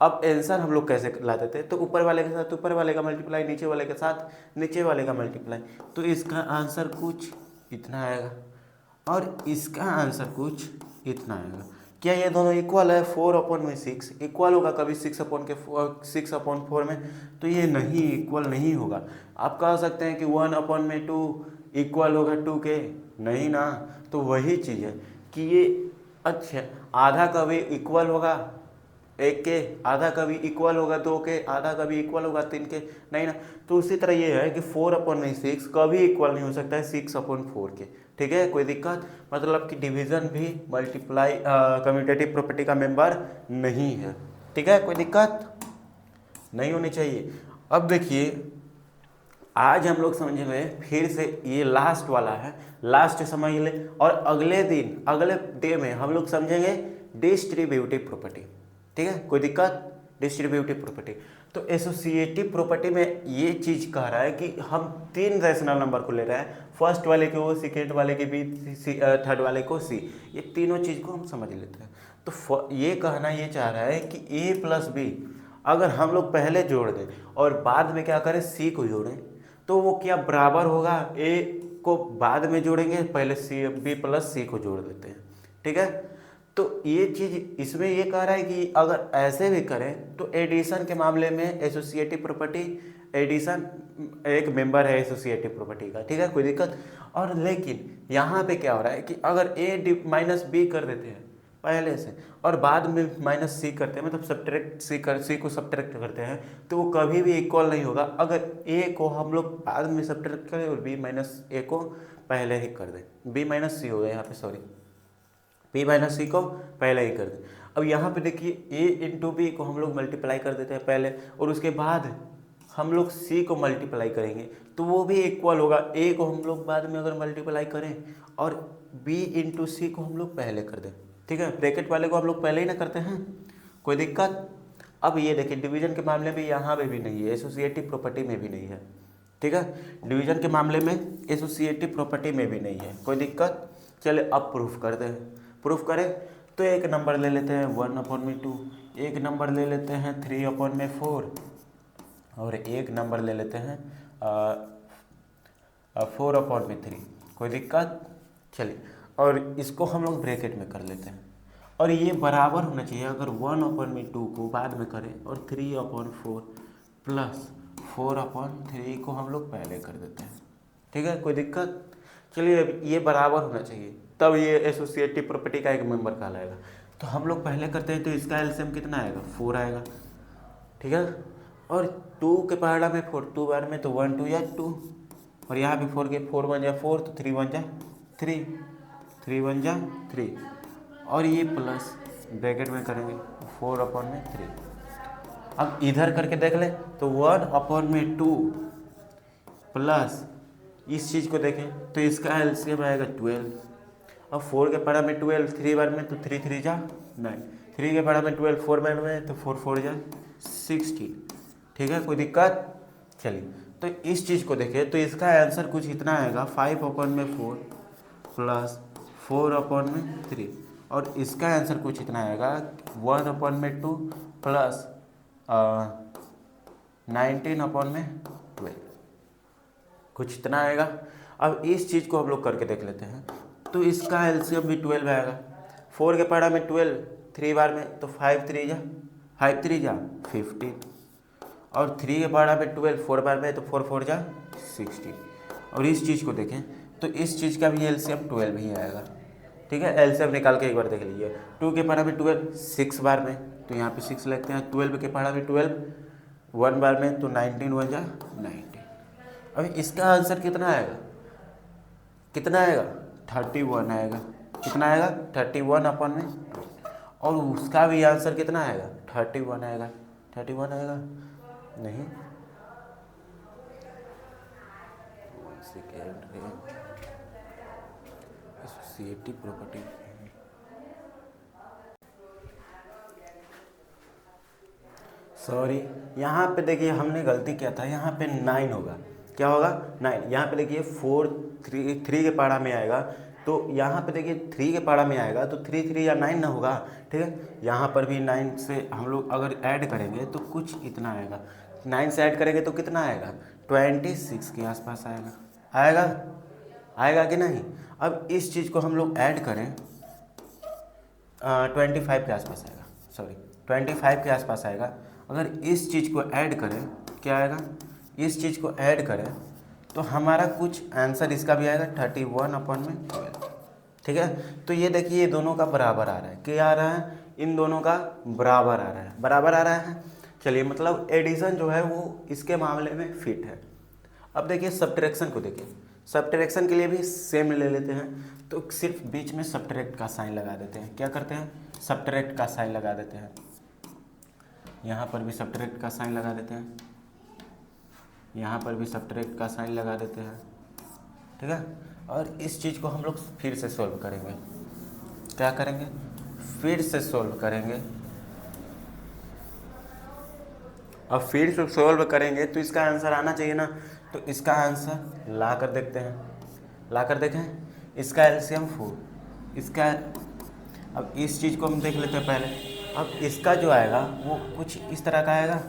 Speaker 1: अब आंसर हम लोग कैसे लाते थे? तो ऊपर वाले के साथ ऊपर वाले का मल्टीप्लाई, नीचे वाले के साथ नीचे वाले का मल्टीप्लाई, तो इसका आंसर कुछ इतना आएगा और इसका आंसर कुछ इतना आएगा। क्या ये दोनों इक्वल है? 4/6 इक्वल होगा कभी 6/4 में? तो ये नहीं, इक्वल नहीं होगा। आप कह सकते हैं कि 1/2 इक्वल होगा 2 के, नहीं ना? तो वही चीज़ है कि ये अच्छा आधा कभी इक्वल होगा 1 के, आधा कभी इक्वल होगा 2 के, आधा कभी इक्वल होगा 3 के, नहीं ना? तो उसी तरह ये है कि 4/6 कभी इक्वल नहीं हो सकता है 6/4 के। ठीक है, कोई दिक्कत? मतलब कि डिवीजन भी मल्टीप्लाई कम्यूटेटिव प्रॉपर्टी का मेंबर नहीं है। ठीक है, कोई दिक्कत नहीं होनी चाहिए। अब देखिए आज हम लोग समझ में फिर से ये लास्ट वाला है, लास्ट समझ ले, और अगले डे में हम लोग समझेंगे डिस्ट्रीब्यूटिव प्रॉपर्टी। ठीक है, कोई दिक्कत? डिस्ट्रीब्यूटिव प्रॉपर्टी, तो एसोसिएटिव प्रॉपर्टी में ये चीज़ कह रहा है कि हम 3 रैशनल नंबर को ले रहे हैं, फर्स्ट वाले को O, सेकेंड वाले के B, थर्ड वाले को C, ये तीनों चीज़ को हम समझ लेते हैं। तो ये कहना ये चाह रहा है कि A + B अगर हम लोग पहले जोड़ दें और बाद में क्या करें, C को जोड़ें, तो वो क्या बराबर होगा, A को बाद में जोड़ेंगे, पहले B + C को जोड़ देते हैं। ठीक है, तो ये चीज़ इसमें ये कह रहा है कि अगर ऐसे भी करें तो एडिशन के मामले में एसोसिएटिव प्रॉपर्टी, एडिशन एक मेंबर है एसोसिएटिव प्रॉपर्टी का। ठीक है, कोई दिक्कत? और लेकिन यहाँ पे क्या हो रहा है कि अगर A - B कर देते हैं पहले से और बाद में -C करते हैं, मतलब सब्ट्रैक्ट C को सब्ट्रैक्ट करते हैं, तो वो कभी भी इक्वल नहीं होगा। अगर A को हम लोग बाद में सब्ट्रैक्ट करें और B - A को पहले ही कर दें, B - C हो गया यहाँ पे, सॉरी B - C को पहले ही कर दें। अब यहाँ पे देखिए A × B को हम लोग मल्टीप्लाई कर देते हैं पहले, और उसके बाद हम लोग C को मल्टीप्लाई करेंगे, तो वो भी इक्वल होगा। A को हम लोग बाद में अगर मल्टीप्लाई करें और B × C को हम लोग पहले कर दें। ठीक है, ब्रैकेट वाले को हम लोग पहले ही ना करते हैं, कोई दिक्कत? अब ये देखिए डिवीजन के मामले में यहाँ पे भी नहीं है, एसोसिएटिव प्रॉपर्टी में भी नहीं है। ठीक है, डिवीजन के मामले में एसोसिएटिव प्रॉपर्टी में भी नहीं है, कोई दिक्कत? चले अब प्रूफ कर दें। प्रूफ करें तो एक नंबर ले लेते हैं 1/2, एक नंबर ले लेते हैं 3/4 और एक नंबर ले लेते हैं 4/3, कोई दिक्कत? चलिए, और इसको हम लोग ब्रैकेट में कर लेते हैं और ये बराबर होना चाहिए। अगर 1/2 को बाद में करें और 3/4 प्लस 4/3 को हम लोग पहले कर देते हैं। ठीक है, कोई दिक्कत? चलिए अब ये बराबर होना चाहिए, तब ये एसोसिएटिव प्रॉपर्टी का एक मेंबर कहलाएगा। तो हम लोग पहले करते हैं, तो इसका एलसीएम कितना आएगा, 4 आएगा। ठीक है, और 2 के पहाड़ा में 4, 2 बार में तो 1 2 या 2, और यहाँ पे 4 के 4 1 जा 4, तो 3 1 जा 3, 3 1 जा 3, और ये प्लस ब्रैकेट में करेंगे 4/3। अब इधर करके देख ले तो 1/2 प्लस इस चीज़ को देखें तो इसका एलसीएम आएगा 12। अब 4 के पढ़ा में 12 3 बार में तो 3 3 जा 9, 3 के पढ़ा में 12 4 बार में तो 4 4 जा 16। ठीक है, कोई दिक्कत? चलिए, तो इस चीज़ को देखें तो इसका आंसर कुछ इतना आएगा 5/4 प्लस 4/3, और इसका आंसर कुछ इतना आएगा 1/2 प्लस 19/12, कुछ इतना आएगा। अब इस चीज़ को हम लोग करके देख लेते हैं, तो इसका एलसीएम भी 12 आएगा। 4 के पढ़ा में 12 3 बार में तो 5 3 जा 15, और 3 के पढ़ा में 12 4 बार में तो 4 4 जा 16। और इस चीज़ को देखें तो इस चीज़ का भी एलसीएम 12 ही आएगा। ठीक है, एलसीएम निकाल के एक बार देख लीजिए। 2 के पढ़ा में 12 6 बार में तो यहाँ पे 6 लिखते हैं। 12 के पढ़ा में 12 1 बार में तो 19 1 जा 19। अब इसका आंसर कितना आएगा? कितना आएगा? 31 आएगा। कितना आएगा? 31/, और उसका भी आंसर कितना आएगा? 31 आएगा। 31 आएगा नहीं, एसोसिएटिव प्रॉपर्टी। सॉरी, यहाँ पे देखिए हमने गलती किया था, यहाँ पे 9 होगा। क्या होगा? 9। यहाँ पे देखिए 4 3 के पारा में आएगा, तो यहाँ पे देखिए 3 के पारा में आएगा तो 3 3 या 9 ना होगा। ठीक है, यहाँ पर भी 9 से हम लोग अगर ऐड करेंगे तो कुछ इतना आएगा। 9 से ऐड करेंगे तो कितना आएगा? 26 के आसपास आएगा। आएगा? आएगा कि नहीं? अब इस चीज़ को हम लोग ऐड करें 25 के आसपास आएगा। सॉरी, 25 के आसपास आएगा। अगर इस चीज़ को ऐड करें, क्या आएगा? इस चीज़ को ऐड करें तो हमारा कुछ आंसर इसका भी आएगा 31/12। ठीक है, तो ये देखिए ये दोनों का बराबर आ रहा है। क्या आ रहा है? इन दोनों का बराबर आ रहा है। बराबर आ रहा है। चलिए, मतलब एडिशन जो है वो इसके मामले में फिट है। अब देखिए सब्ट्रैक्शन को देखिए। सब्ट्रैक्शन के लिए भी सेम ले लेते हैं, तो सिर्फ बीच में सब्ट्रैक्ट का साइन लगा देते हैं। क्या करते हैं? सब्ट्रैक्ट का साइन लगा देते हैं। यहाँ पर भी सब्ट्रैक्ट का साइन लगा देते हैं, यहाँ पर भी सब्ट्रैक्ट का साइन लगा देते हैं। ठीक है, और इस चीज़ को हम लोग फिर से सॉल्व करेंगे। क्या करेंगे? फिर से सॉल्व करेंगे। अब फिर से सॉल्व करेंगे तो इसका आंसर आना चाहिए ना, तो इसका आंसर ला कर देखते हैं। ला कर देखें, इसका एलसीएम 4, इसका। अब इस चीज़ को हम देख लेते हैं पहले। अब इसका जो आएगा वो कुछ इस तरह का आएगा,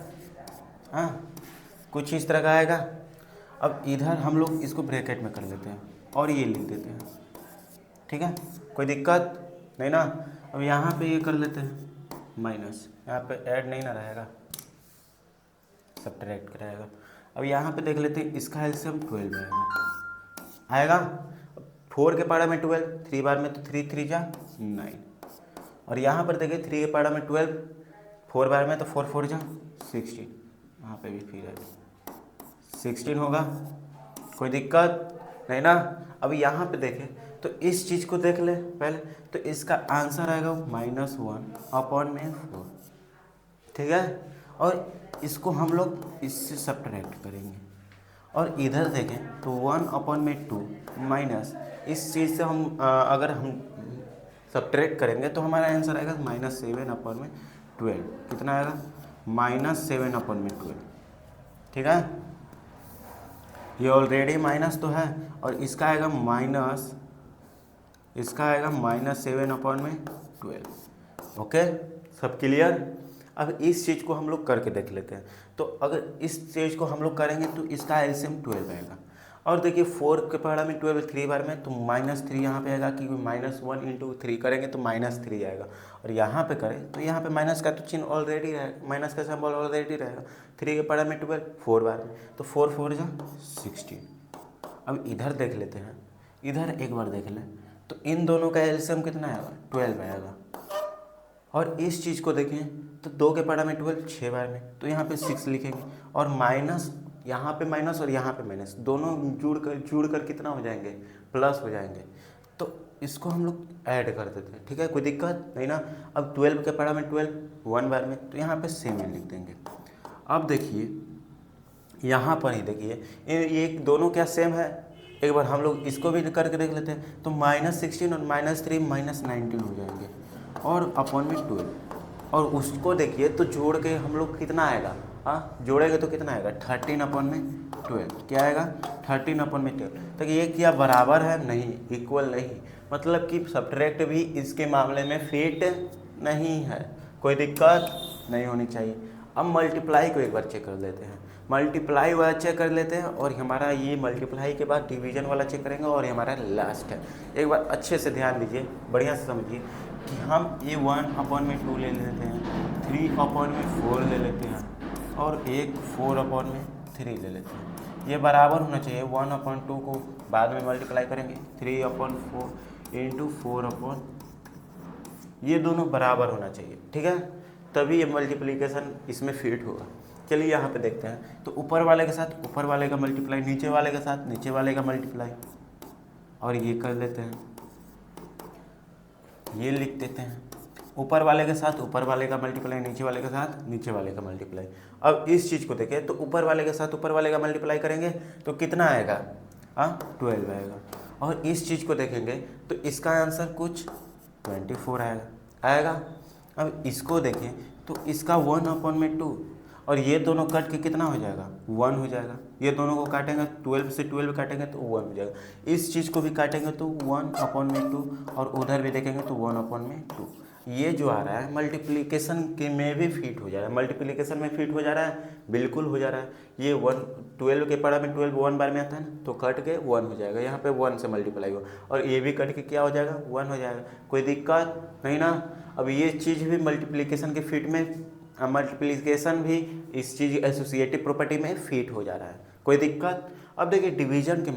Speaker 1: हाँ, कुछ इस तरह का आएगा। अब इधर हम लोग इसको ब्रैकेट में कर लेते हैं और ये लिख देते हैं। ठीक है, कोई दिक्कत नहीं ना। अब यहाँ पे ये कर लेते हैं माइनस, यहाँ पे ऐड नहीं ना रहेगा, सब्ट्रैक्ट रहेगा। अब यहाँ पे देख लेते हैं, इसका एलसीएम 12 आएगा। 4 के पारा में 12 3 बार में तो 3 3 जा 9, और यहाँ पर देखिए 3 के पारा में 12 4 बार में तो 4 4 जा 16। यहाँ पे भी फिर 16 होगा। कोई दिक्कत नहीं ना। अब यहाँ पे देखें तो इस चीज़ को देख ले पहले, तो इसका आंसर आएगा -1/4। ठीक है, और इसको हम लोग इससे सब्ट्रैक्ट करेंगे, और इधर देखें तो 1/2 माइनस इस चीज़ से हम अगर हम सब्ट्रैक्ट करेंगे तो हमारा आंसर आएगा -7/12। कितना आएगा? -7/12। ठीक है, ये ऑलरेडी माइनस तो है, और इसका आएगा माइनस, इसका आएगा -7/12। ओके, सब क्लियर? अब इस चीज़ को हम लोग करके देख लेते हैं। तो अगर इस चीज़ को हम लोग करेंगे तो इसका एलसीएम 12 आएगा। और देखिए 4 के पढ़ा में 12 3 बार में तो -3 यहाँ पे आएगा, क्योंकि -1 × 3 करेंगे तो -3 आएगा। और यहाँ पे करें तो यहाँ पे माइनस का तो चिन्ह ऑलरेडी रहेगा, माइनस का सिंबल ऑलरेडी रहेगा। 3 के पढ़ा में 12 4 बार में तो 4 4 जा 16। अब इधर देख लेते हैं, इधर एक बार देख लें तो इन दोनों का एलसीएम कितना आएगा? 12 आएगा। और इस चीज़ को देखें तो 2 के पढ़ा में 12 6 बार में तो यहाँ पे 6 लिखेंगे, और माइनस यहाँ पे माइनस और यहाँ पे माइनस, दोनों जुड़ कर कितना हो जाएंगे, प्लस हो जाएंगे। तो इसको हम लोग ऐड कर देते हैं, ठीक है, कोई दिक्कत नहीं ना। अब 12 के पढ़ा में 12 1 बार में, तो यहाँ पे सेम ही लिख देंगे। अब देखिए यहाँ पर ही देखिए ये दोनों क्या सेम है, एक बार हम लोग इसको भी करके देख लेते हैं। तो -16 और -3 -19 हो जाएंगे और अपॉन में 12, और उसको देखिए तो जोड़ के हम लोग कितना आएगा, हाँ जोड़ेंगे तो कितना आएगा 13 अपॉन में 12, क्या आएगा 13 अपॉन में 12। तो ये क्या बराबर है, नहीं, इक्वल नहीं, मतलब कि सब्ट्रैक्ट भी इसके मामले में फिट नहीं है, कोई दिक्कत नहीं होनी चाहिए। अब मल्टीप्लाई को एक बार चेक कर लेते हैं, मल्टीप्लाई वाला चेक कर लेते हैं, और हमारा ये मल्टीप्लाई के बाद डिवीजन वाला चेक करेंगे, और ये हमारा लास्ट है। एक बार अच्छे से ध्यान दीजिए, बढ़िया से समझिए कि हम ये 1 अपॉन में 2 ले लेते हैं, 3 अपॉन में 4 ले लेते हैं, और एक 4 अपॉन में 3 ले लेते हैं। ये बराबर होना चाहिए, 1 अपॉन 2 को बाद में मल्टीप्लाई करेंगे, 3 अपॉन 4 इंटू 4 अपॉन, ये दोनों बराबर होना चाहिए, ठीक है, तभी ये मल्टीप्लिकेशन इसमें फिट होगा। चलिए यहाँ पे देखते हैं, तो ऊपर वाले के साथ ऊपर वाले का मल्टीप्लाई, नीचे वाले के साथ नीचे वाले का मल्टीप्लाई, और ये कर लेते हैं, ये लिख देते हैं, ऊपर वाले के साथ ऊपर वाले का मल्टीप्लाई, नीचे वाले के साथ नीचे वाले का मल्टीप्लाई। अब इस चीज़ को देखें, तो ऊपर वाले के साथ ऊपर वाले का मल्टीप्लाई करेंगे तो कितना आएगा, हाँ 12 आएगा, और इस चीज़ को देखेंगे तो इसका आंसर कुछ 24 आएगा। अब इसको देखें तो इसका 1 अपॉन में 2, और ये दोनों कट के कितना हो जाएगा 1 हो जाएगा, ये दोनों को काटेंगे 12 से 12 काटेंगे तो 1 हो जाएगा, इस चीज़ को भी काटेंगे तो 1 अपॉन में 2, और उधर भी देखेंगे तो 1 अपॉन में 2। ये जो आ रहा है मल्टीप्लिकेशन के में भी फिट हो जा रहा है, मल्टीप्लिकेशन में फिट हो जा रहा है, बिल्कुल हो जा रहा है। ये 12 के पढ़ा में 12 1 बार में आता है ना, तो कट के 1 हो जाएगा, यहाँ पे 1 से मल्टीप्लाई हो, और ये भी कट के क्या हो जाएगा 1 हो जाएगा, कोई दिक्कत नहीं ना। अब ये चीज़ भी मल्टीप्लिकेशन के फिट में, मल्टीप्लिकेशन भी इस चीज़ एसोसिएटिव प्रॉपर्टी में फिट हो जा रहा है, कोई दिक्कत। अब देखिए डिवीजन के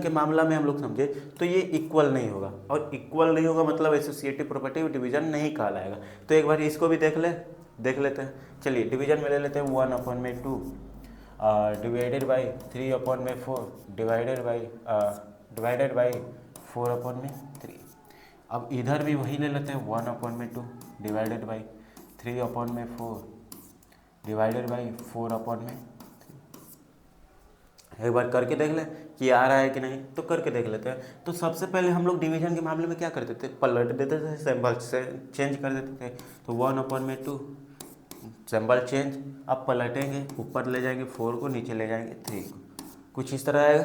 Speaker 1: मामला में हम लोग समझे तो ये इक्वल नहीं होगा, और इक्वल नहीं होगा मतलब एसोसिएटिव प्रॉपर्टी डिवीजन नहीं कहलाएगा। तो एक बार इसको भी देख लेते हैं। चलिए डिवीजन में ले लेते हैं 1 अपॉन में 2 डिवाइडेड बाई 3 अपॉन में 4 डिवाइडेड बाई 4 अपॉन में 3। अब इधर भी वही ले लेते हैं 1 अपॉन में 2 डिवाइडेड बाई 3 अपॉन में 4 डिवाइडेड बाई 4 अपॉन में 3। एक बार करके देख लें कि आ रहा है कि नहीं, तो करके देख लेते हैं। तो सबसे पहले हम लोग डिवीजन के मामले में क्या करते थे, पलट देते थे, सिंबल से चेंज कर देते थे। तो 1 अपॉन में 2 सिंबल चेंज, अब पलटेंगे, ऊपर ले जाएंगे 4 को, नीचे ले जाएंगे 3 को, कुछ इस तरह आएगा।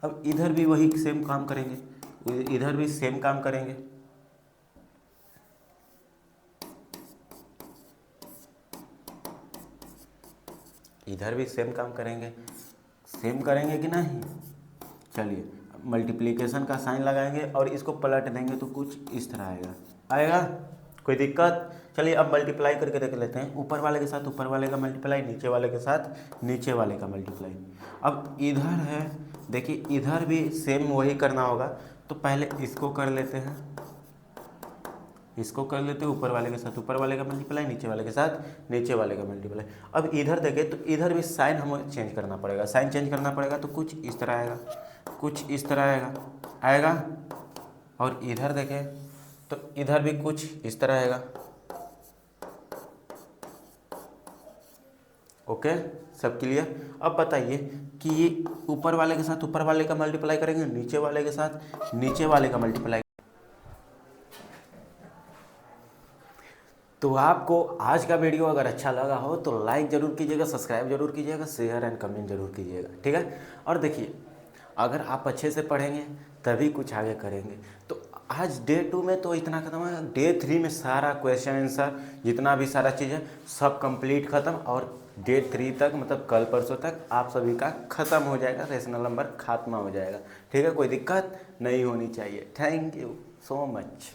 Speaker 1: अब इधर भी वही सेम काम करेंगे, इधर भी सेम काम करेंगे। इधर भी सेम काम करेंगे, सेम करेंगे कि नहीं। चलिए मल्टीप्लिकेशन का साइन लगाएंगे और इसको पलट देंगे तो कुछ इस तरह आएगा, कोई दिक्कत। चलिए अब मल्टीप्लाई करके देख लेते हैं, ऊपर वाले के साथ ऊपर वाले का मल्टीप्लाई, नीचे वाले के साथ नीचे वाले का मल्टीप्लाई। अब इधर है, देखिए इधर भी सेम वही करना होगा। तो पहले इसको कर लेते हैं, इसको कर लेते हैं, ऊपर वाले के साथ ऊपर वाले का मल्टीप्लाई, नीचे वाले के साथ नीचे वाले का मल्टीप्लाई। अब इधर देखें तो इधर भी साइन हमें चेंज करना पड़ेगा, साइन चेंज करना पड़ेगा तो कुछ इस तरह आएगा, कुछ इस तरह आएगा। और इधर देखें तो इधर भी कुछ इस तरह आएगा। ओके, सब क्लियर। अब बताइए कि ये ऊपर वाले के साथ ऊपर वाले का मल्टीप्लाई करेंगे, नीचे वाले के साथ नीचे वाले का मल्टीप्लाई। तो आपको आज का वीडियो अगर अच्छा लगा हो तो लाइक ज़रूर कीजिएगा, सब्सक्राइब जरूर कीजिएगा, शेयर एंड कमेंट जरूर कीजिएगा, ठीक है। और देखिए अगर आप अच्छे से पढ़ेंगे तभी कुछ आगे करेंगे। तो आज डे 2 में तो इतना खत्म है, डे 3 में सारा क्वेश्चन आंसर जितना भी सारा चीज़ है सब कंप्लीट खत्म, और डे 3 तक मतलब कल परसों तक आप सभी का ख़त्म हो जाएगा, रेशनल नंबर खात्मा हो जाएगा, ठीक है, कोई दिक्कत नहीं होनी चाहिए। Thank you so much.